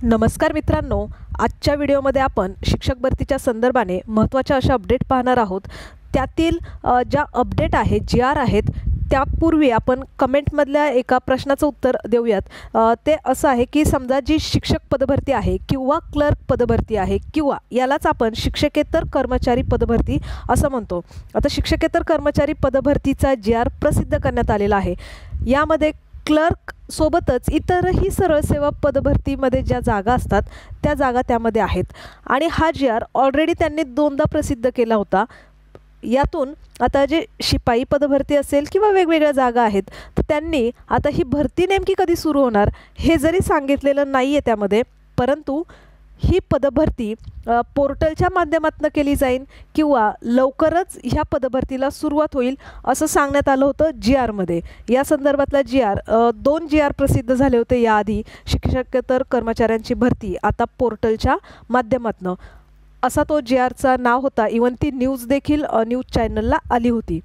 नमस्कार मित्रांनो, आजच्या व्हिडिओमध्ये आपण शिक्षक भरतीच्या संदर्भाने महत्त्वाच्या अशा अपडेट पाहणार आहोत। त्यातील ज्या अपडेट आहेत, जी-आर आहेत, त्यापूर्वी आपण कमेंटमधल्या एका प्रश्नाचं उत्तर देऊयात। ते असं आहे की समजा जी शिक्षक पदभरती आहे किंवा क्लर्क पदभरती आहे किंवा यालाच आपण शिक्षकेतर कर्मचारी पदभरती असं म्हणतो। आता शिक्षकेतर कर्मचारी पदभरतीचा जी-आर प्रसिद्ध करण्यात आलेला आहे। यामध्ये क्लर्क सोबतच इतरही सरळ सेवा पदभरतीमध्ये ज्या जागा असतात त्या जागा त्यामध्ये आहेत आणि हा जी-आर ऑलरेडी त्यांनी दोनदा प्रसिद्ध केला होता। यातून आता जे शिपाई पदभरती असेल किंवा वेगवेगळ्या जागा आहेत तर त्यांनी आता ही भरती नेमकी कधी सुरू होणार हे जरी सांगितलेलं नाही आहे त्यामध्ये, परंतु ही पदभरती पोर्टलच्या माध्यमातून केली जाईल किंवा लवकरच ह्या पदभरतीला सुरुवात होईल असं सांगण्यात आलं होतं जी-आरमध्ये। या संदर्भातला जी-आर दोन जी-आर प्रसिद्ध झाले होते याआधी। शिक्षकेतर कर्मचाऱ्यांची भरती आता पोर्टलच्या माध्यमातून असा तो जी-आरचा नाव होता। इवन ती न्यूज देखील न्यूज चॅनलला आली होती।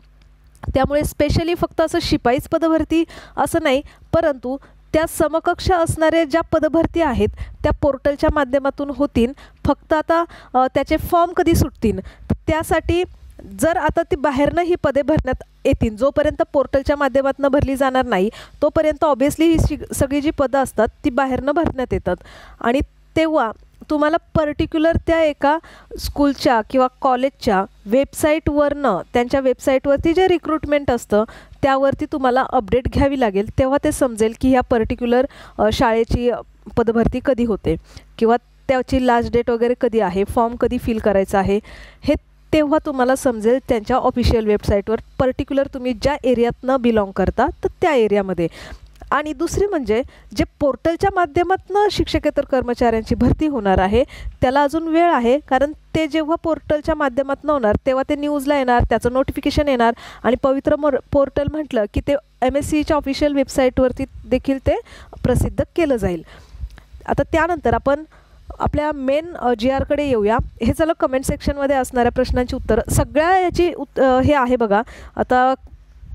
त्यामुळे स्पेशली फक्त असं शिपाईच पदभरती असं नाही, परंतु त्या समकक्ष असणारे ज्या पदभरती आहेत त्या पोर्टलच्या माध्यमातून होतील। फक्त आता त्याचे फॉर्म कधी सुटतील त्यासाठी जर आता ती बाहेरनं ही पदे भरण्यात येतील, जोपर्यंत पोर्टलच्या माध्यमातून भरली जाणार नाही तोपर्यंत ऑब्वियसली ही सगळी जी पदं असतात ती बाहेरनं भरण्यात येतात आणि तेव्हा तुम्हाला पर्टिक्युलर त्या एका स्कूलच्या किंवा कॉलेजच्या वेबसाईटवरनं त्यांच्या वेबसाईटवरती जे रिक्रुटमेंट असतं त्यावरती तुम्हाला अपडेट घ्यावी लागेल। तेव्हा ते समजेल की ह्या पर्टिक्युलर शाळेची पदभरती कधी होते किंवा त्याची लास्ट डेट वगैरे कधी आहे, फॉर्म कधी फिल करायचा आहे हे तेव्हा तुम्हाला समजेल त्यांच्या ऑफिशियल वेबसाईटवर, पर्टिक्युलर तुम्ही ज्या एरियातनं बिलॉंग करता तर त्या एरियामध्ये। आणि दुसरी म्हणजे जे पोर्टलच्या माध्यमातून शिक्षकेतर कर्मचाऱ्यांची भरती होणार आहे त्याला अजून वेळ आहे, कारण ते जेव्हा पोर्टलच्या माध्यमातून होणार तेव्हा ते न्यूजला येणार, त्याचं नोटिफिकेशन येणार आणि पवित्र पोर्टल म्हटलं की ते MSCच्या ऑफिशियल वेबसाईटवरती देखील ते प्रसिद्ध केलं जाईल। आता त्यानंतर आपण आपल्या मेन जी-आरकडे येऊया। हे झालं कमेंट सेक्शनमध्ये असणाऱ्या प्रश्नांची उत्तरं। सगळ्या याची हे आहे बघा। आता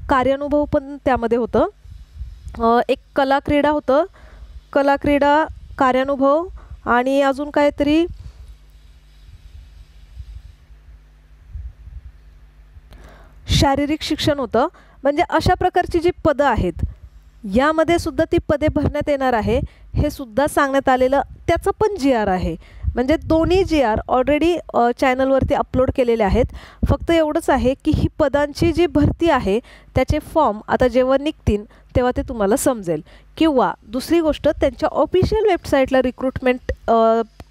कार्यानुभव पण त्यामध्ये होतं, एक कला क्रीडा होतं, कला क्रीडा कार्यानुभव आणि अजून काहीतरी शारीरिक शिक्षण होतं। म्हणजे अशा प्रकारची जी पदं आहेत यामध्ये सुद्धा ती पदे भरण्यात येणार आहे हे सुद्धा सांगण्यात आलेलं त्याचं पण जी-आर आहे। म्हणजे दोन्ही जी-आर ऑलरेडी चॅनलवरती अपलोड केलेले आहेत। फक्त एवढंच आहे की ही पदांची जी भरती आहे त्याचे फॉर्म आता जेव्हा निघतील तेव्हा ते तुम्हाला समजेल, किंवा दुसरी गोष्ट त्यांच्या ऑफिशियल वेबसाईटला रिक्रुटमेंट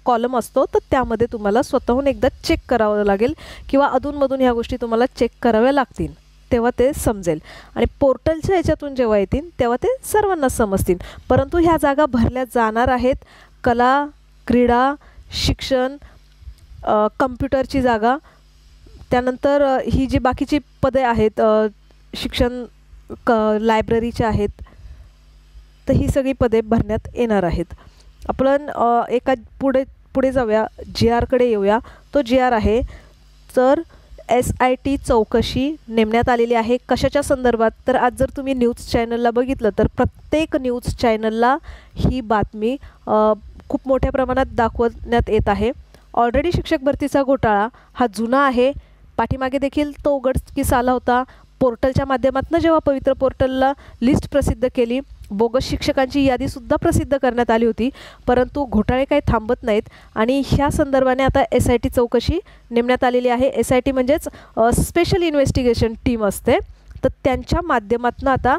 कॉलम असतो तर त्यामध्ये तुम्हाला स्वतःहून एकदा चेक करावं लागेल किंवा अधूनमधून ह्या गोष्टी तुम्हाला चेक कराव्या लागतील, तेव्हा ते समजेल आणि पोर्टलच्या याच्यातून जेव्हा येतील तेव्हा ते सर्वांना समजतील। परंतु ह्या जागा भरल्या जाणार आहेत। कला क्रीडा शिक्षण, कम्प्युटरची जागा, त्यानंतर ही जी बाकीची पदे आहेत शिक्षण लायब्ररीचे आहेत, तर ही सगळी पदे भरण्यात येणार आहेत। आपण एका पुढे जाऊया, जी-आरकडे येऊया। तो जी-आर आहे तर SIT चौकशी नेमण्यात आलेली आहे। कशाच्या संदर्भात तर आज जर तुम्ही न्यूज चॅनलला बघितलं तर प्रत्येक न्यूज चॅनलला ही बातमी खूप मोठ्या प्रमाणात दाखवण्यात येत आहे। ऑलरेडी शिक्षक भरतीचा घोटाळा हा जुना आहे, पाठीमागे देखील तो उघडकीस आला होता। पोर्टलच्या माध्यमातून जेव्हा पवित्र पोर्टलला लिस्ट प्रसिद्ध केली, बोगस शिक्षकांची यादीसुद्धा प्रसिद्ध करण्यात आली होती, परंतु घोटाळे काही थांबत नाहीत आणि ह्या संदर्भाने आता SIT चौकशी नेमण्यात आलेली आहे। SIT म्हणजेच स्पेशल इन्व्हेस्टिगेशन टीम असते, तर त्यांच्या माध्यमातून आता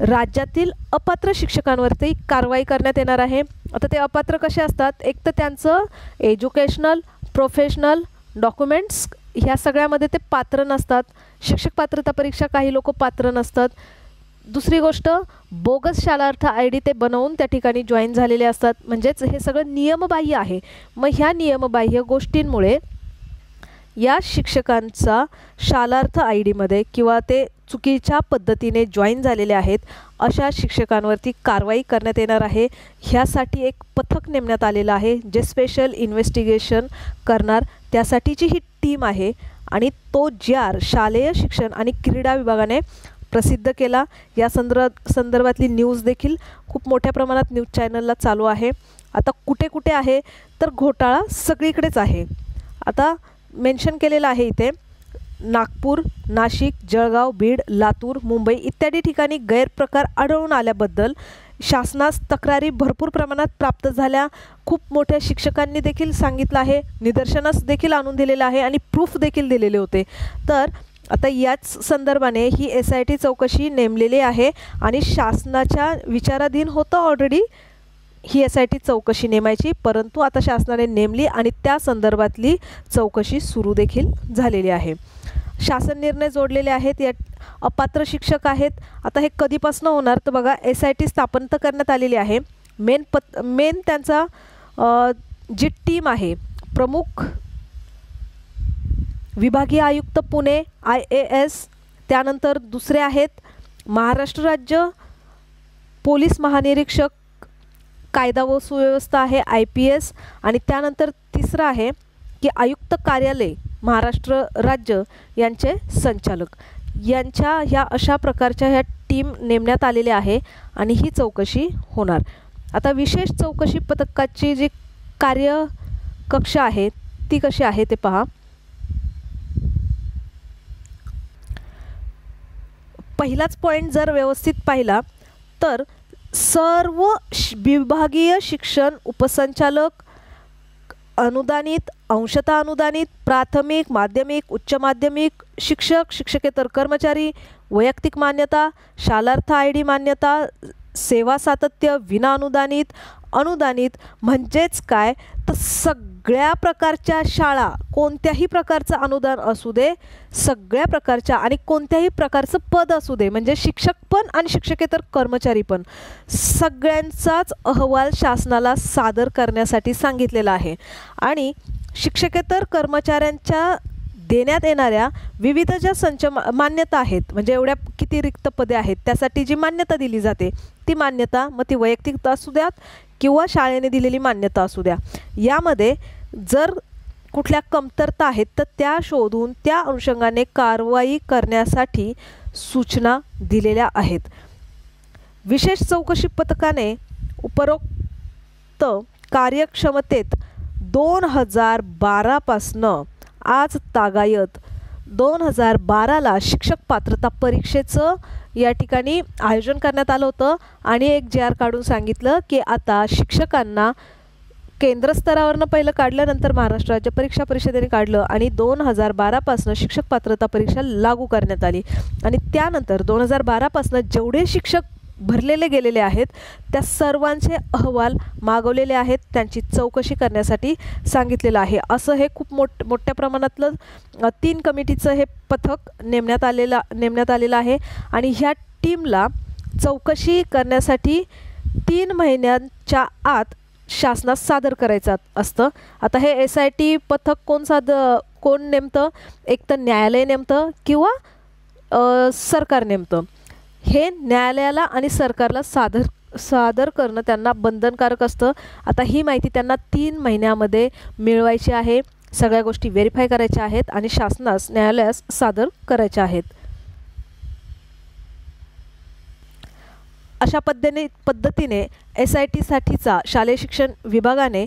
राज्यातील अपात्र शिक्षकांवरती कारवाई करण्यात येणार आहे। आता ते अपात्र कसे असतात, एक तर त्यांचं एज्युकेशनल प्रोफेशनल डॉक्युमेंट्स ह्या सगळ्यामध्ये ते पात्र नसतात। शिक्षक पात्रता परीक्षा काही लोक पात्र नसतात। दुसरी गोष्ट, बोगस शालार्थ ID ते बनवून त्या ठिकाणी जॉईन झालेले असतात, म्हणजेच हे सगळं नियमबाह्य आहे। मग ह्या नियमबाह्य गोष्टींमुळे या शिक्षकांचा शालार्थ ID किंवा ते चुकीच्या पद्धतीने जॉईन झालेले आहेत अशा शिक्षकांवरती कारवाई करण्यात येणार आहे। ह्यासाठी एक पथक नेमण्यात आलेलं आहे जे स्पेशल इन्व्हेस्टिगेशन करणार, त्यासाठीची ही टीम आहे आणि तो जी-आर शालेय शिक्षण आणि क्रीडा विभागाने प्रसिद्ध केला। या संदर्भातली न्यूज देखील खूप मोठ्या प्रमाणात न्यूज चॅनलला चालू आहे आता कुठे कुठे आहे तर घोटाळा सगळीकडेच आहे. आता मेन्शन केलेलं आहे इथे नागपूर, नाशिक, जळगाव, बीड, लातूर, मुंबई इत्यादी ठिकाणी गैरप्रकार आढळून आल्याबद्दल शासनास तक्रारी भरपूर प्रमाणात प्राप्त झाल्या. खूप मोठ्या शिक्षकांनी देखील सांगितलं आहे, निदर्शनास देखील आणून दिलेलं आहे आणि प्रूफ देखील दिलेले होते. तर आता याच संदर्भाने ही SIT चौकशी नेमलेली आहे आणि शासनाच्या विचाराधीन होतं ऑलरेडी ही SIT चौकशी नेमायची, परंतु आता शासनाने नेमली आणि त्या संदर्भातली चौकशी सुरू देखील झालेली आहे. शासन निर्णय जोडलेले आहेत. या अपात्र शिक्षक आहेत. आता हे कधीपासून होणार तर बघा SIT स्थापन तर करण्यात आलेली आहे. मेन त्यांचा जी टीम आहे, प्रमुख विभागीय आयुक्त पुणे IAS, त्यानंतर दुसरे आहेत महाराष्ट्र राज्य पोलीस महानिरीक्षक कायदा व सुव्यवस्था आहे IPS, आणि त्यानंतर तिसरं आहे की आयुक्त कार्यालय महाराष्ट्र राज्य यांचे संचालक. यांच्या ह्या अशा प्रकारच्या ह्या टीम नेमण्यात आलेल्या आहे आणि ही चौकशी होणार. आता विशेष चौकशी पथकाची जी कार्यकक्ष आहे ती कशी आहे ते पहा. पहिलाच पॉईंट जर व्यवस्थित पाहिला तर सर्व विभागीय शिक्षण उपसंचालक, अनुदानित, अंशतः अनुदानित, प्राथमिक, माध्यमिक, उच्च माध्यमिक शिक्षक, शिक्षकेतर कर्मचारी, वैयक्तिक मान्यता, शालार्थ ID मान्यता, सेवा सातत्य, विना अनुदानित, अनुदानित म्हणजेच काय तर सगळ्या प्रकारच्या शाळा, कोणत्याही प्रकारचं अनुदान असू दे, सगळ्या प्रकारच्या आणि कोणत्याही प्रकारचं पद असू दे, म्हणजे शिक्षक पण आणि शिक्षकेतर कर्मचारी पण, सगळ्यांचाच अहवाल शासनाला सादर करण्यासाठी सांगितलेला आहे. आणि शिक्षकेतर कर्मचाऱ्यांच्या देण्यात येणाऱ्या विविध ज्या मान्यता आहेत, म्हणजे एवढ्या किती रिक्त पदे आहेत त्यासाठी जी मान्यता दिली जाते ती मान्यता, मग ती वैयक्तिक असू द्यात किंवा शाळेने दिलेली मान्यता असू द्या, यामध्ये जर कुठल्या कमतरता आहेत तर त्या शोधून त्या अनुषंगाने कारवाई करण्यासाठी सूचना दिलेल्या आहेत. विशेष चौकशी पथकाने उपरोक्त कार्यक्षमतेत 2012 पासनं आज तागायत 2012ला शिक्षक पात्रता परीक्षेचं या ठिकाणी आयोजन करण्यात आलं होतं आणि एक JR काढून सांगितलं की आता शिक्षकांना केंद्र स्तरावरनं पहिलं काढलं, नंतर महाराष्ट्र राज्य परीक्षा परिषदेने काढलं आणि 2012 पासून शिक्षक पात्रता परीक्षा लागू करण्यात आली. आणि त्यानंतर 2012 पासून जेवढे शिक्षक भरलेले गेलेले आहेत त्या सर्वांचे अहवाल मागवलेले आहेत, त्यांची चौकशी करण्यासाठी सांगितलेलं आहे. असं हे खूप मोठ्या प्रमाणातलं 3 कमिटीचं हे पथक नेमण्यात आलेलं आहे आणि ह्या टीमला चौकशी करण्यासाठी 3 महिन्यांच्या आत शासनास सादर करायचं असतं. आता हे SIT पथक कोण नेमतं, एक तर न्यायालय नेमतं किंवा सरकार नेमतं. हे न्यायालयाला आणि सरकारला सादर करणं त्यांना बंधनकारक असतं. आता ही माहिती त्यांना 3 महिन्यामध्ये मिळवायची आहे. सगळ्या गोष्टी व्हेरीफाय करायच्या आहेत आणि शासनास न्यायालयास सादर करायच्या आहेत. अशा पद्धतीने SIT साठीचा शालेय शिक्षण विभागाने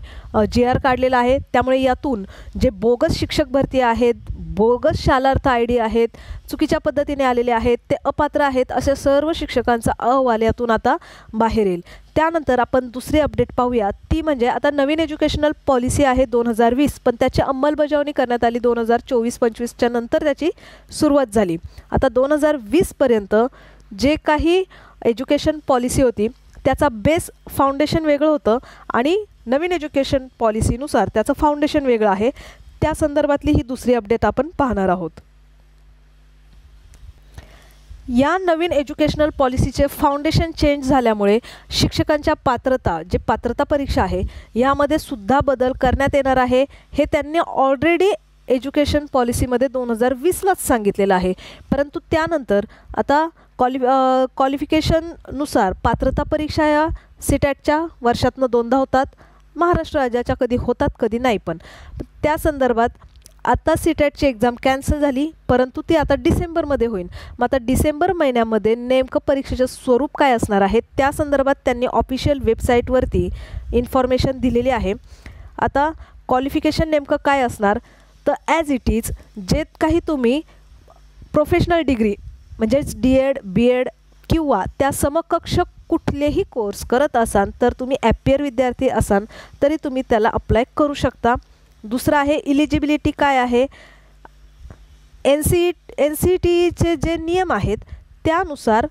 JR काढलेला आहे. त्यामुळे यातून जे बोगस शिक्षक भरती आहेत, बोगस शालार्थ ID आहेत, चुकीच्या पद्धतीने आलेले आहेत, ते अपात्र आहेत, अशा सर्व शिक्षकांचा अहवाल यातून आता बाहेर येईल. त्यानंतर आपण दुसरी अपडेट पाहूया, ती म्हणजे आता नवीन एज्युकेशनल पॉलिसी आहे 2020, पण त्याची अंमलबजावणी करण्यात आली 2024-25च्या नंतर त्याची सुरुवात झाली. आता 2020 पर्यंत जे काही एज्युकेशन पॉलिसी होती त्याचा बेस फाउंडेशन वेगळं होतं आणि नवीन एज्युकेशन पॉलिसीनुसार त्याचं फाउंडेशन वेगळं आहे. त्या संदर्भातली ही दुसरी अपडेट आपण पाहणार आहोत. या नवीन एज्युकेशनल पॉलिसीचे फाउंडेशन चेंज झाल्यामुळे शिक्षकांच्या पात्रता परीक्षा आहे यामध्ये सुद्धा बदल करण्यात येणार आहे. हे त्यांनी ऑलरेडी एज्युकेशन पॉलिसीमध्ये 2020लाच सांगितलेलं आहे. परंतु त्यानंतर आता क्वालिफिकेशननुसार पात्रता परीक्षा या CTETच्या वर्षातनं 2दा होतात. महाराष्ट्र राज्याच्या कधी होतात कधी नाही. पण त्या संदर्भात आता CTETची एक्झाम कॅन्सल झाली, परंतु ती आता डिसेंबरमध्ये होईल. मग आता डिसेंबर महिन्यामध्ये नेमकं परीक्षेचं स्वरूप काय असणार आहे त्या संदर्भात त्यांनी ऑफिशियल वेबसाईटवरती इन्फॉर्मेशन दिलेली आहे. आता क्वालिफिकेशन नेमकं काय असणार तर ॲज इट इज जे काही तुम्ही प्रोफेशनल डिग्री म्हणजेच DED BEd किंवा त्या समकक्ष कुठलेही कोर्स करत असाल तर तुम्ही ॲपियर विद्यार्थी असाल तरी तुम्ही त्याला अप्लाय करू शकता. दुसरं आहे इलिजिबिलिटी काय आहे, NCTचे जे नियम आहेत त्यानुसार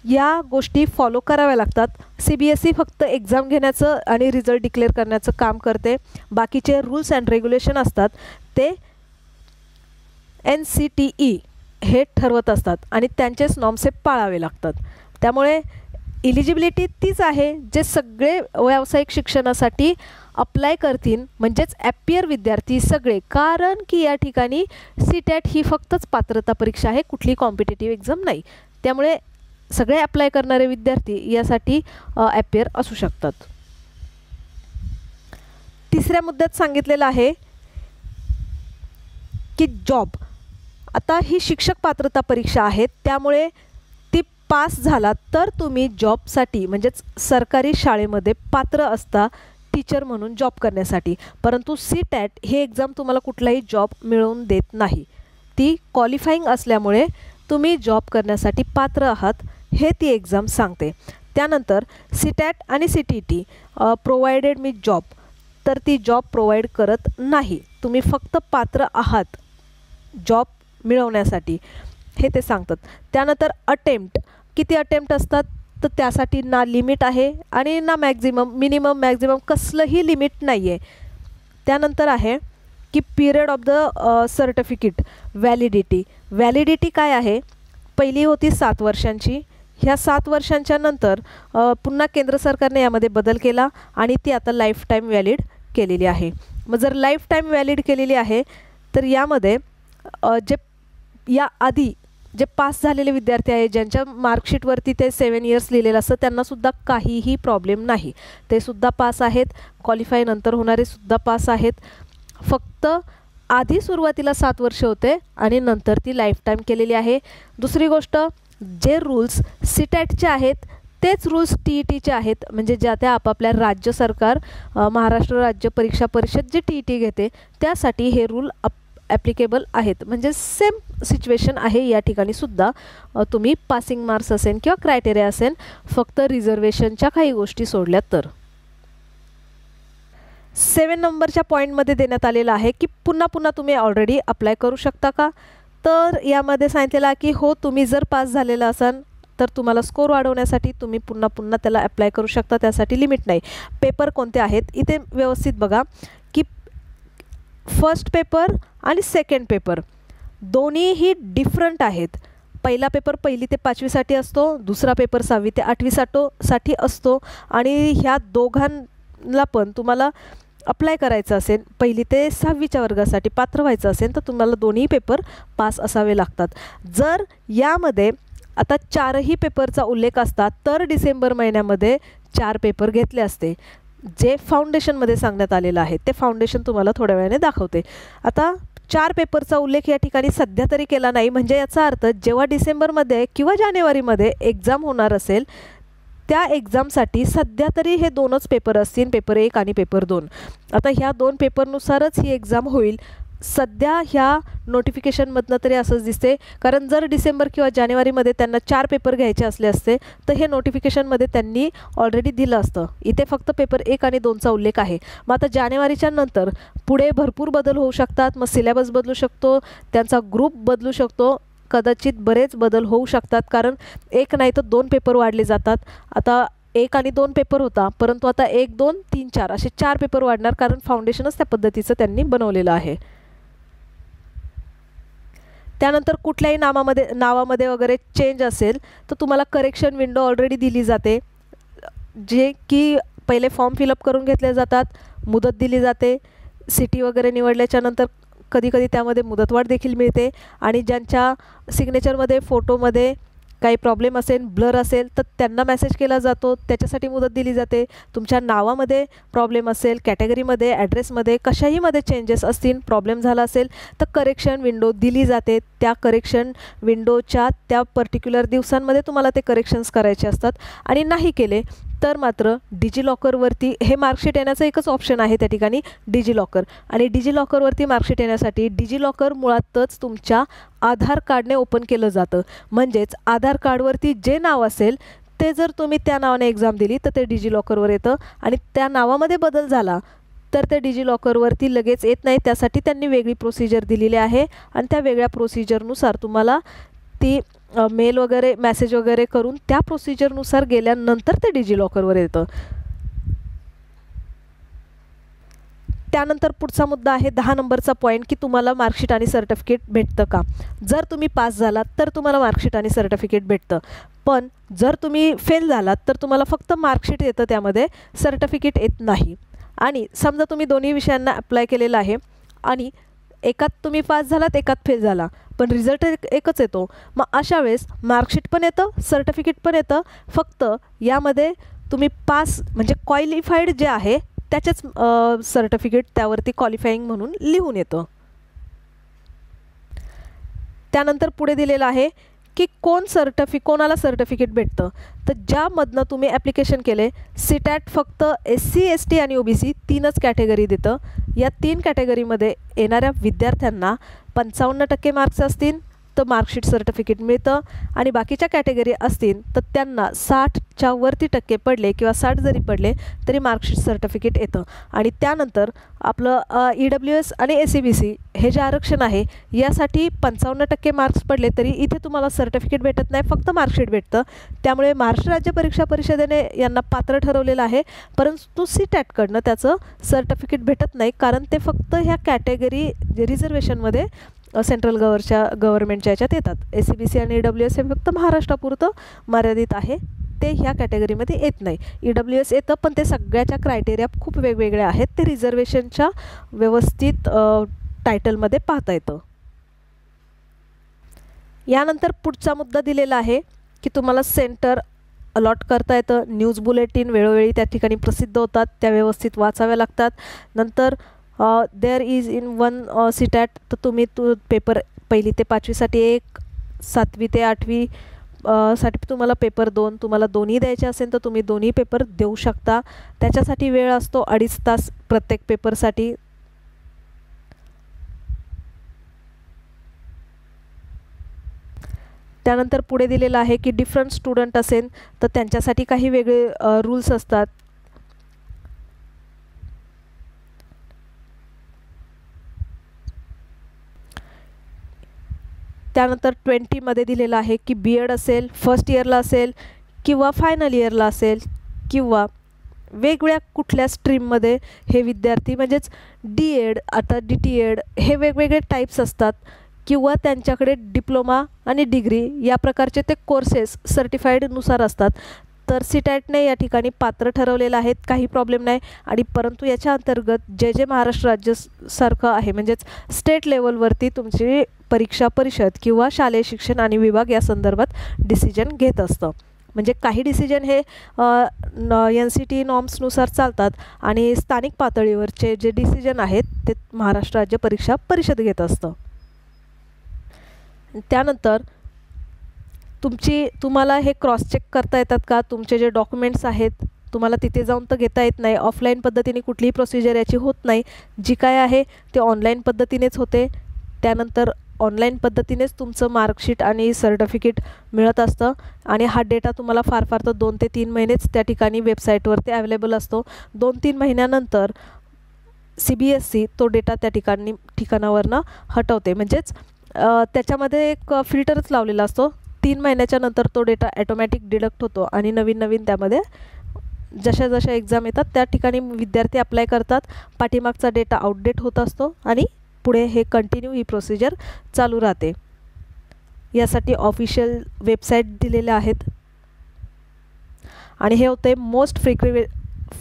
या गोष्टी फॉलो कराव्या लागतात. CBSE फक्त एक्झाम घेण्याचं आणि रिझल्ट डिक्लेअर करण्याचं काम करते. बाकीचे रूल्स अँड रेग्युलेशन असतात ते NCTE हे ठरवत असतात आणि त्यांचेच नॉर्म्स हे पाळावे लागतात. त्यामुळे इलिजिबिलिटी तीच आहे जे सगळे व्यावसायिक शिक्षणासाठी अप्लाय करतील म्हणजेच ॲपियर विद्यार्थी सगळे, कारण की या ठिकाणी CTET ही फक्तच पात्रता परीक्षा आहे, कुठली कॉम्पिटिटिव्ह एक्झाम नाही. त्यामुळे सगळे अप्लाय करणारे विद्यार्थी यासाठी ॲपियर असू शकतात. तिसऱ्या मुद्द्यात सांगितलेलं आहे की जॉब. आता ही शिक्षक पात्रता परीक्षा आहे त्यामुळे ती पास झाला तर तुम्ही जॉबसाठी म्हणजेच सरकारी शाळेमध्ये पात्र असता टीचर म्हणून जॉब करण्यासाठी. परंतु CTET हे एक्झाम तुम्हाला कुठलाही जॉब मिळवून देत नाही. ती क्वालिफाईंग असल्यामुळे तुम्ही जॉब करण्यासाठी पात्र आहात हे ती एक्झाम सांगते. त्यानंतर CTET आणि CTET प्रोव्हाइडेड मी जॉब, तर ती जॉब प्रोव्हाइड करत नाही. तुम्ही फक्त पात्र आहात जॉब मिळवण्यासाठी हे ते सांगतात. त्यानंतर अटेम्प्ट, किती अटेम्प्ट असतात तर त्यासाठी ना लिमिट आहे आणि ना मिनिमम मॅक्झिमम कसलंही लिमिट नाही आहे. त्यानंतर आहे की period of the certificate validity काय आहे, पहिली होती 7 वर्षांची. ह्या 7 वर्षांच्या नंतर पुन्हा केंद्र सरकारने यामध्ये बदल केला आणि ती आता लाईफ टाईम व्हॅलिड केलेली आहे. मग जर लाईफ टाईम व्हॅलिड केलेली आहे तर यामध्ये जे या आधी जे पास झालेले विद्यार्थी आहेत ज्यांच्या मार्कशीटवरती ते 7 इयर्स लिहिलेलं असतं त्यांनासुद्धा काहीही प्रॉब्लेम नाही, ते सुद्धा पास आहेत. क्वालिफाय नंतर होणारे सुद्धा पास आहेत. फक्त आधी सुरुवातीला 7 वर्ष होते आणि नंतर ती लाईफ टाईम केलेली आहे. दुसरी गोष्ट, जे रूल्स CTETचे आहेत तेच रूल्स TETचे आहेत, म्हणजे ज्या त्या आपापल्या राज्य सरकार महाराष्ट्र राज्य परीक्षा परिषद जे TET घेते त्यासाठी हे रूल ॲप्लिकेबल आहेत. म्हणजे सेम सिच्युएशन आहे या ठिकाणी सुद्धा. तुम्ही पासिंग मार्क्स असेल किंवा क्रायटेरिया असेल, फक्त रिझर्वेशनच्या काही गोष्टी सोडल्या तर. 7 नंबरच्या पॉईंटमध्ये देण्यात आलेलं आहे की पुन्हा तुम्ही ऑलरेडी अप्लाय करू शकता का, तर यामध्ये सांगितलेलं आहे की हो, तुम्ही जर पास झालेला असाल तर तुम्हाला स्कोर वाढवण्यासाठी तुम्ही पुन्हा त्याला अप्लाय करू शकता, त्यासाठी लिमिट नाही. पेपर कोणते आहेत इथे व्यवस्थित बघा की फर्स्ट पेपर आणि सेकंड पेपर दोन्हीही डिफरंट आहेत. पहिला पेपर 1ली ते 5वीसाठी असतो, दुसरा पेपर 6वी ते 8वीसाठी असतो आणि ह्या दोघांना पण तुम्हाला अप्लाय करायचं असेल 1ली ते 6वीच्या वर्गासाठी पात्र व्हायचं असेल तर तुम्हाला दोन्ही पेपर पास असावे लागतात. जर यामध्ये आता 4ही पेपरचा उल्लेख असता तर डिसेंबर महिन्यामध्ये 4 पेपर घेतले असते. जे फाउंडेशनमध्ये सांगण्यात आलेलं आहे ते फाउंडेशन तुम्हाला थोड्या वेळाने दाखवते. आता 4 पेपरचा उल्लेख या ठिकाणी सध्या तरी केला नाही, म्हणजे याचा अर्थ जेव्हा डिसेंबरमध्ये किंवा जानेवारीमध्ये एक्झाम होणार असेल त्या एक्झामसाठी सध्या तरी हे 2च पेपर असतील, पेपर 1 आणि पेपर 2. आता ह्या 2 पेपरनुसारच ही एक्झाम होईल. सध्या ह्या नोटिफिकेशनमधनं तरी असंच दिसते, कारण जर डिसेंबर किंवा जानेवारीमध्ये त्यांना 4 पेपर घ्यायचे असले असते तर हे नोटिफिकेशनमध्ये त्यांनी ऑलरेडी दिलं असतं. इथे फक्त पेपर 1 आणि 2चा उल्लेख आहे. मग आता जानेवारीच्या नंतर पुढे भरपूर बदल होऊ शकतात. मग सिलेबस बदलू शकतो, त्यांचा ग्रुप बदलू शकतो, कदाचित बरेच बदल होऊ शकतात, कारण 1 नाही तर 2 पेपर वाढले जातात. आता 1 आणि 2 पेपर होता, परंतु आता 1, 2, 3, 4 असे 4 पेपर वाढणार, कारण फाउंडेशनच त्या पद्धतीचं त्यांनी बनवलेलं आहे. त्यानंतर कुठल्याही नावामध्ये वगैरे चेंज असेल तर तुम्हाला करेक्शन विंडो ऑलरेडी दिली जाते, जे की पहिले फॉर्म फिलअप करून घेतले जातात, मुदत दिली जाते. सिटी वगैरे निवडल्याच्या नंतर कधी त्यामध्ये मुदतवाढ देखील मिळते आणि ज्यांच्या सिग्नेचरमध्ये फोटोमध्ये काही प्रॉब्लेम असेल, ब्लर असेल तर त्यांना मेसेज केला जातो, त्याच्यासाठी मुदत दिली जाते. तुमच्या नावामध्ये प्रॉब्लेम असेल, कॅटेगरीमध्ये, ॲड्रेसमध्ये कशाहीमध्ये चेंजेस असतील, प्रॉब्लेम झाला असेल तर करेक्शन विंडो दिली जाते. त्या करेक्शन विंडोच्या त्या पर्टिक्युलर दिवसांमध्ये तुम्हाला ते करेक्शन्स करायचे असतात. आणि नाही केले तर मात्र डिजिलॉकरवरती हे मार्कशीट येण्याचं एकच ऑप्शन आहे त्या ठिकाणी, डिजिलॉकर. आणि डिजिलॉकरवरती मार्कशीट येण्यासाठी डिजिलॉकर मुळातच तुमच्या आधार कार्डने ओपन केलं जातं. म्हणजेच आधार कार्डवरती जे नाव असेल ते जर तुम्ही त्या नावाने एक्झाम दिली तर ते डिजिलॉकरवर येतं. आणि त्या नावामध्ये बदल झाला तर ते डिजिलॉकरवरती लगेच येत नाही. त्यासाठी त्यांनी वेगळी प्रोसिजर दिलेली आहे आणि त्या वेगळ्या प्रोसिजरनुसार तुम्हाला ती मेल वगैरे मेसेज वगैरे करून त्या प्रोसिजरनुसार गेल्यानंतर ते डिजिलॉकरवर येतं. त्यानंतर पुढचा मुद्दा आहे 10 नंबरचा पॉईंट, की तुम्हाला मार्कशीट आणि सर्टिफिकेट भेटतं का. जर तुम्ही पास झालात तर तुम्हाला मार्कशीट आणि सर्टिफिकेट भेटतं. पण जर तुम्ही फेल झालात तर तुम्हाला फक्त मार्कशीट येतं, त्यामध्ये सर्टिफिकेट येत नाही. आणि समजा तुम्ही दोन्ही विषयांना अप्लाय केलेलं आहे आणि एकात तुम्ही पास झालात, एकात फेल झाला, पण रिझल्ट एकच येतो. मग अशा वेळेस मार्कशीट पण येतं, सर्टिफिकेट पण येतं. फक्त यामध्ये तुम्ही पास म्हणजे क्वालिफाईड जे आहे त्याचेच सर्टिफिकेट त्यावरती क्वालिफाईंग म्हणून लिहून येतं. त्यानंतर पुढे दिलेलं आहे की कोणाला सर्टिफिकेट भेटतं. तर ज्यामधनं तुम्ही ॲप्लिकेशन केले, सीटॅट फक्त SC ST आणि OBC 3च कॅटेगरी देतं. या 3 कॅटेगरीमध्ये येणाऱ्या विद्यार्थ्यांना 55% मार्क्स असतील तर मार्कशीट सर्टिफिकेट मिळतं. आणि बाकीच्या कॅटेगरी असतील तर त्यांना 60च्या वरती टक्के पडले किंवा 60 जरी पडले तरी मार्कशीट सर्टिफिकेट येतं. आणि त्यानंतर आपलं EWS आणि SCBC हे जे आरक्षण आहे यासाठी 55% मार्क्स पडले तरी इथे तुम्हाला सर्टिफिकेट भेटत नाही, फक्त मार्कशीट भेटतं. त्यामुळे महाराष्ट्र राज्य परीक्षा परिषदेने यांना पात्र ठरवलेलं आहे. परंतु सीटॅटकडनं त्याचं सर्टिफिकेट भेटत नाही, कारण ते फक्त ह्या कॅटेगरी रिझर्वेशनमध्ये सेंट्रल गव्हर्नमेंटच्या याच्यात येतात. SCBC आणि EWS हे फक्त महाराष्ट्रापुरतं मर्यादित आहे, ते ह्या कॅटेगरीमध्ये येत नाही. EWS येतं पण ते सगळ्याच्या क्रायटेरिया खूप वेगवेगळ्या आहेत, ते रिझर्वेशनच्या व्यवस्थित टायटलमध्ये पाहता येतं. यानंतर पुढचा मुद्दा दिलेला आहे की तुम्हाला सेंटर अलॉट करता येतं. न्यूज बुलेटिन वेळोवेळी त्या ठिकाणी प्रसिद्ध होतात, त्या व्यवस्थित वाचाव्या लागतात. नंतर देअर इज इन वन सीटॅट, तर तुम्ही पेपर 1ली ते 5वीसाठी 1, 7वी ते 8वी साठी तुम्हाला पेपर 2, तुम्हाला दोन्ही द्यायचे असेल तर तुम्ही दोन्ही पेपर देऊ शकता. त्याच्यासाठी वेळ असतो 2.5 तास प्रत्येक पेपरसाठी. त्यानंतर पुढे दिलेलं आहे की डिफरंट स्टुडंट असेल तर त्यांच्यासाठी काही वेगळे रूल्स असतात. त्यानंतर 20मध्ये दिलेलं आहे की BEd असेल, फर्स्ट इयरला असेल किंवा फायनल इयरला असेल किंवा वेगवेगळ्या कुठल्या स्ट्रीममध्ये हे विद्यार्थी, म्हणजेच DEd आता DTEd हे वेगवेगळे टाईप्स असतात किंवा त्यांच्याकडे डिप्लोमा आणि डिग्री या प्रकारचे ते कोर्सेस सर्टिफाईडनुसार असतात. तर सीटॅटने या ठिकाणी पात्र ठरवलेलं आहे, काही प्रॉब्लेम नाही. आणि परंतु याच्या अंतर्गत जे महाराष्ट्र राज्य सारखं आहे, म्हणजेच स्टेट लेवलवरती तुमची परीक्षा परिषद किंवा शालेय शिक्षण आणि विभाग या संदर्भात डिसिजन घेत असतं. म्हणजे काही डिसिजन हे NCT नॉर्म्सनुसार चालतात आणि स्थानिक पातळीवरचे जे डिसिजन आहेत ते महाराष्ट्र राज्य परीक्षा परिषद घेत असतं. त्यानंतर तुम्हाला हे क्रॉस चेक करता येतात का, तुमचे जे डॉक्युमेंट्स आहेत तुम्हाला तिथे जाऊन तर घेता येत नाही. ऑफलाईन पद्धतीने कुठलीही प्रोसिजर याची होत नाही, जी काय आहे ते ऑनलाईन पद्धतीनेच होते. त्यानंतर ऑनलाईन पद्धतीनेच तुमचं मार्कशीट आणि सर्टिफिकेट मिळत असतं. आणि हा डेटा तुम्हाला फार तर 2 ते 3 महिनेच त्या ठिकाणी वेबसाईटवरती अवेलेबल असतो. 2-3 महिन्यानंतर CBSE तो डेटा त्या ठिकाणावरनं हटवते. म्हणजेच त्याच्यामध्ये एक फिल्टरच लावलेला असतो. 3 महिन्याच्या नंतर तो डेटा ॲटोमॅटिक डिडक्ट होतो आणि नवीन त्यामध्ये जशा एक्झाम येतात त्या ठिकाणी विद्यार्थी अप्लाय करतात. पाठीमागचा डेटा आउटडेट होत असतो आणि पुढे हे कंटिन्यू ही प्रोसिजर चालू राहते. यासाठी ऑफिशियल वेबसाईट दिलेल्या आहेत. आणि हे होते मोस्ट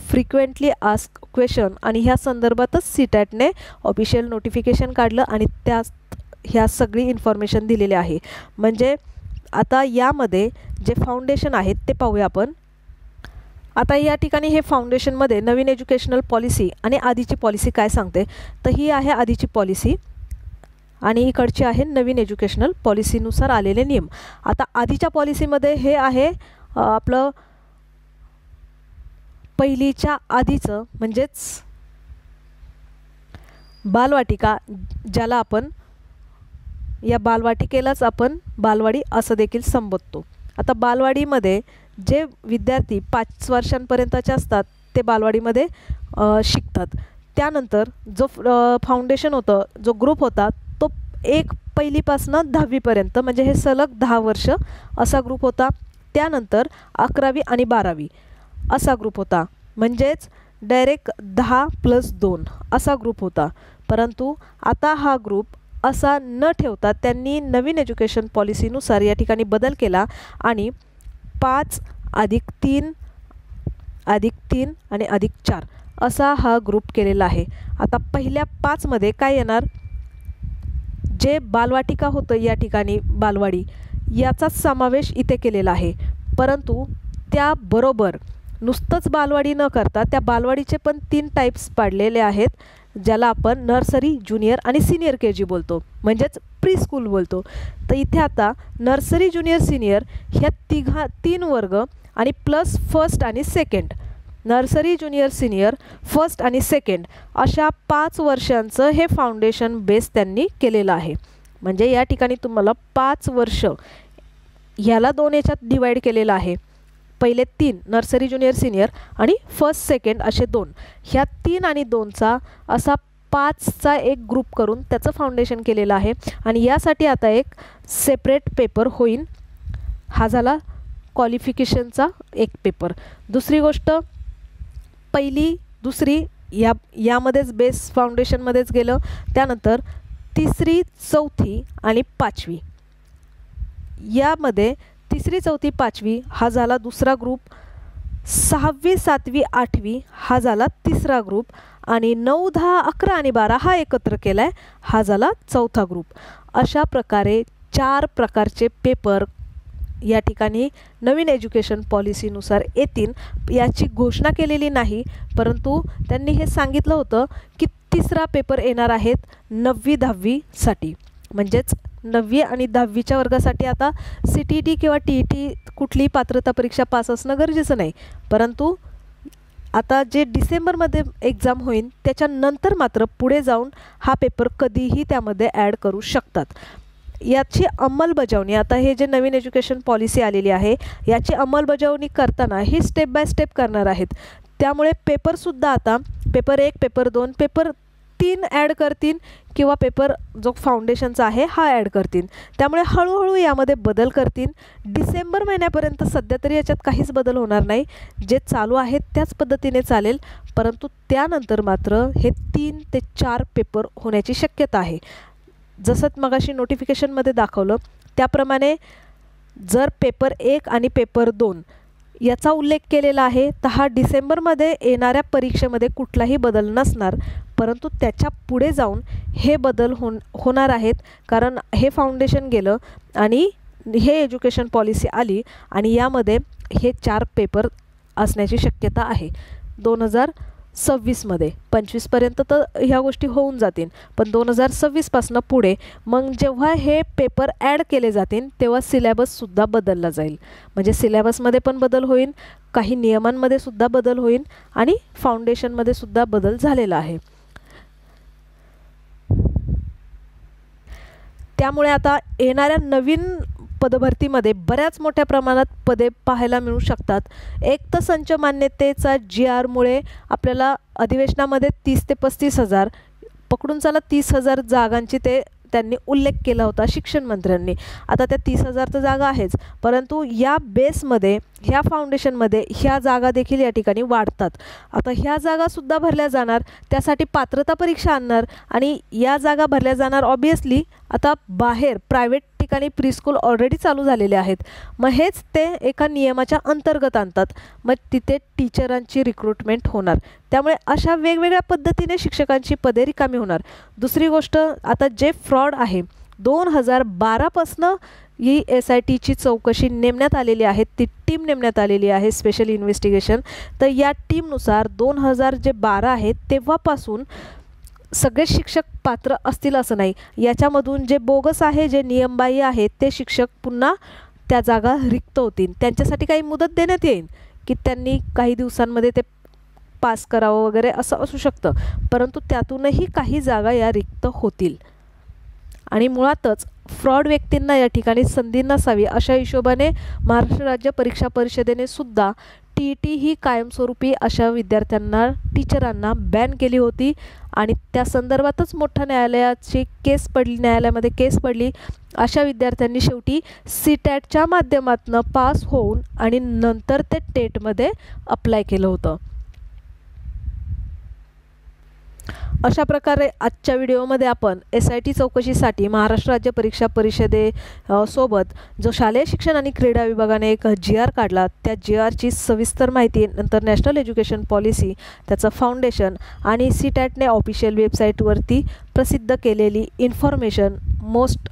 फ्रिक्वेंटली आस्क क्वेश्चन. आणि ह्या संदर्भातच सीटॅटने ऑफिशियल नोटिफिकेशन काढलं आणि त्यात ह्या सगळी इन्फॉर्मेशन दिलेली आहे. म्हणजे आता यामध्ये जे फाउंडेशन आहेत ते पाहूया आपण. आता या ठिकाणी हे फाउंडेशनमध्ये नवीन एज्युकेशनल पॉलिसी आणि आधीची पॉलिसी काय सांगते, तर ही आहे आधीची पॉलिसी आणि इकडची आहे नवीन एज्युकेशनल पॉलिसीनुसार आलेले नियम. आता आधीच्या पॉलिसीमध्ये हे आहे आपलं पहिलीच्या आधीचं, म्हणजेच बालवाटिका, ज्याला आपण या बालवाटिकेलाच आपण बालवाडी असं देखील संबोधतो. आता बालवाडीमध्ये जे विद्यार्थी 5 वर्षांपर्यंतचे असतात ते बालवाडीमध्ये शिकतात. त्यानंतर जो फाउंडेशन होतं, जो ग्रुप होता तो 1 पहिलीपासनं 10वीपर्यंत, म्हणजे हे सलग 10 वर्ष असा ग्रुप होता. त्यानंतर 11वी आणि 12वी असा ग्रुप होता, म्हणजेच डायरेक्ट 10+2 असा ग्रुप होता. परंतु आता हा ग्रुप असा न ठेवता त्यांनी नवीन एज्युकेशन पॉलिसीनुसार या ठिकाणी बदल केला आणि 5+3 +3 आणि +4 असा हा ग्रुप केलेला आहे. आता पहिल्या 5मध्ये काय येणार, जे बालवाटिका होतं या ठिकाणी बालवाडी याचाच समावेश इथे केलेला आहे. परंतु त्याबरोबर नुसतंच बालवाडी न करता त्या बालवाडीचे पण 3 टाईप्स पाडलेले आहेत, ज्याला आपण नर्सरी, ज्युनियर आणि सिनियर KG बोलतो, म्हणजेच प्री स्कूल बोलतो. तर इथे आता नर्सरी, ज्युनियर, सिनियर ह्या 3 वर्ग आणि प्लस फर्स्ट आणि second, nursery, junior, senior, first आणि सेकंड अशा 5 वर्षांचं हे फाउंडेशन बेस त्यांनी केलेलं आहे. म्हणजे या ठिकाणी तुम्हाला 5 वर्ष ह्याला 2 याच्यात डिवाईड केलेलं आहे. पहिले 3 नर्सरी, ज्युनियर, सिनियर आणि फर्स्ट, सेकंड असे 2, ह्या 3 आणि 2चा असा 5चा एक ग्रुप करून त्याचं फाउंडेशन केलेलं आहे. आणि यासाठी आता एक सेपरेट पेपर होईल. हा झाला क्वालिफिकेशनचा एक पेपर. दुसरी गोष्ट, पहिली, दुसरी यामध्येच बेस फाउंडेशनमध्येच गेलं. त्यानंतर 3री, 4थी आणि 5वी यामध्ये 3री, 4थी, 5वी हा झाला दुसरा ग्रुप. 6वी, 7वी, 8वी हा झाला तिसरा ग्रुप आणि 9, 10, 11 आणि 12 हा एकत्र केला आहे, हा झाला चौथा ग्रुप. अशा प्रकारे 4 प्रकारचे पेपर या ठिकाणी नवीन एज्युकेशन पॉलिसीनुसार येतील. याची घोषणा केलेली नाही, परंतु त्यांनी हे सांगितलं होतं की 3रा पेपर येणार आहेत 9वी 10वीसाठी, म्हणजेच 9वी आणि 10वीच्या वर्गासाठी आता CTET किंवा TET कुठलीही पात्रता परीक्षा पास असणं गरजेचं नाही. परंतु आता जे डिसेंबरमध्ये एक्झाम होईल त्याच्यानंतर मात्र पुढे जाऊन हा पेपर कधीही त्यामध्ये ॲड करू शकतात. याची अंमलबजावणी, आता हे जे नवीन एज्युकेशन पॉलिसी आलेली आहे याची अंमलबजावणी करताना ही स्टेप बाय स्टेप करणार आहेत. त्यामुळे पेपरसुद्धा आता पेपर 1, पेपर 2, पेपर 3 ॲड करतील किंवा पेपर जो फाउंडेशनचा आहे हा ॲड करतील. त्यामुळे हळूहळू यामध्ये बदल करतील. डिसेंबर महिन्यापर्यंत सध्या तरी याच्यात काहीच बदल होणार नाही, जे चालू आहेत त्याच पद्धतीने चालेल. परंतु त्यानंतर मात्र हे 3 ते 4 पेपर होण्याची शक्यता आहे. जसं मगाशी नोटिफिकेशनमध्ये दाखवलं त्याप्रमाणे जर पेपर 1 आणि पेपर 2 याचा उल्लेख केलेला आहे तर हा डिसेंबरमध्ये येणाऱ्या परीक्षेमध्ये कुठलाही बदल नसणार. परंतु त्याच्या पुढे जाऊन हे बदल होणार आहेत, कारण हे फाउंडेशन गेलं आणि हे एज्युकेशन पॉलिसी आली आणि यामध्ये हे 4 पेपर असण्याची शक्यता आहे. 2026मध्ये 25पर्यंत तर ह्या गोष्टी होऊन जातील, पण 2026पासून पुढे मग जेव्हा हे पेपर ॲड केले जातील तेव्हा सिलेबससुद्धा बदलला जाईल. म्हणजे सिलेबसमध्ये पण बदल होईल, काही नियमांमध्ये सुद्धा बदल होईल आणि फाउंडेशनमध्ये सुद्धा बदल झालेला आहे. त्यामुळे आता येणाऱ्या नवीन पदभरतीमध्ये बऱ्याच मोठ्या प्रमाणात पदे पाहायला मिळू शकतात. एक तर संच मान्यतेचा GRमुळे आपल्याला अधिवेशनामध्ये 30 ते 35 हजार पकडून चला 30,000 जागांची त्यांनी उल्लेख केला होता शिक्षण मंत्र्यांनी. आता त्या 30,000 तर जागा आहेच, परंतु या बेसमध्ये ह्या फाउंडेशनमध्ये ह्या जागा देखील या ठिकाणी वाढतात. आता ह्या जागासुद्धा भरल्या जाणार, त्यासाठी पात्रता परीक्षा आणणार आणि या जागा भरल्या जाणार ऑब्वियसली आता बाहेर प्रायव्हेट ठिकाणी प्रीस्कूल ऑलरेडी चालू झालेले आहेत. मग हेच ते एका नियमाच्या अंतर्गत आणतात, मग तिथे टीचरांची रिक्रुटमेंट होणार. त्यामुळे अशा वेगवेगळ्या पद्धतीने शिक्षकांची पदे रिकामी होणार. दुसरी गोष्ट, आता जे फ्रॉड आहे 2012पासनं ही SITची चौकशी नेमण्यात आलेली आहे, ती टीम नेमण्यात आलेली आहे स्पेशल इन्व्हेस्टिगेशन. तर या टीमनुसार 2012 आहे तेव्हापासून सगळे शिक्षक पात्र असतील असं नाही. याच्यामधून जे बोगस आहे, जे नियमबाह्य आहेत ते शिक्षक पुन्हा त्या जागा रिक्त होतील. त्यांच्यासाठी काही मुदत देण्यात येईल की त्यांनी काही दिवसांमध्ये ते पास करावं वगैरे असं असू शकतं, परंतु त्यातूनही काही जागा या रिक्त होतील. आणि मुळातच फ्रॉड व्यक्तींना या ठिकाणी संधी नसावी अशा हिशोबाने महाराष्ट्र राज्य परीक्षा परिषदेने सुद्धा TET ही कायमस्वरूपी अशा विद्यार्थ्यांना, टीचरांना बॅन केली होती. आणि त्या संदर्भातच मोठ्या न्यायालयामध्ये केस पडली. अशा विद्यार्थ्यांनी शेवटी CTETच्या माध्यमातून पास होऊन आणि नंतर ते टेटमध्ये अप्लाय केलं होतं. अशा प्रकारे आजच्या व्हिडिओमध्ये आपण SIT चौकशीसाठी महाराष्ट्र राज्य परीक्षा परिषदेसोबत जो शालेय शिक्षण आणि क्रीडा विभागाने एक GR काढला, त्या GRची सविस्तर माहिती, नंतर नॅशनल एज्युकेशन पॉलिसी, त्याचं फाउंडेशन आणि CTETने ऑफिशियल वेबसाईटवरती प्रसिद्ध केलेली इन्फॉर्मेशन, मोस्ट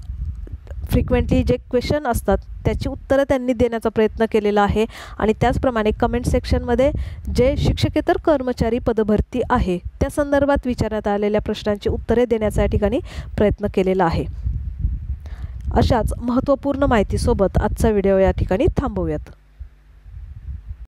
फ्रिक्वेंटली जे क्वेश्चन असतात त्याची उत्तरं त्यांनी देण्याचा प्रयत्न केलेला आहे. आणि त्याचप्रमाणे कमेंट सेक्शनमध्ये जे शिक्षकेतर कर्मचारी पदभरती आहे त्या संदर्भात विचारण्यात आलेल्या प्रश्नांची उत्तरे देण्याचा या ठिकाणी प्रयत्न केलेला आहे. अशाच महत्त्वपूर्ण माहितीसोबत आजचा व्हिडिओ या ठिकाणी थांबवूयात.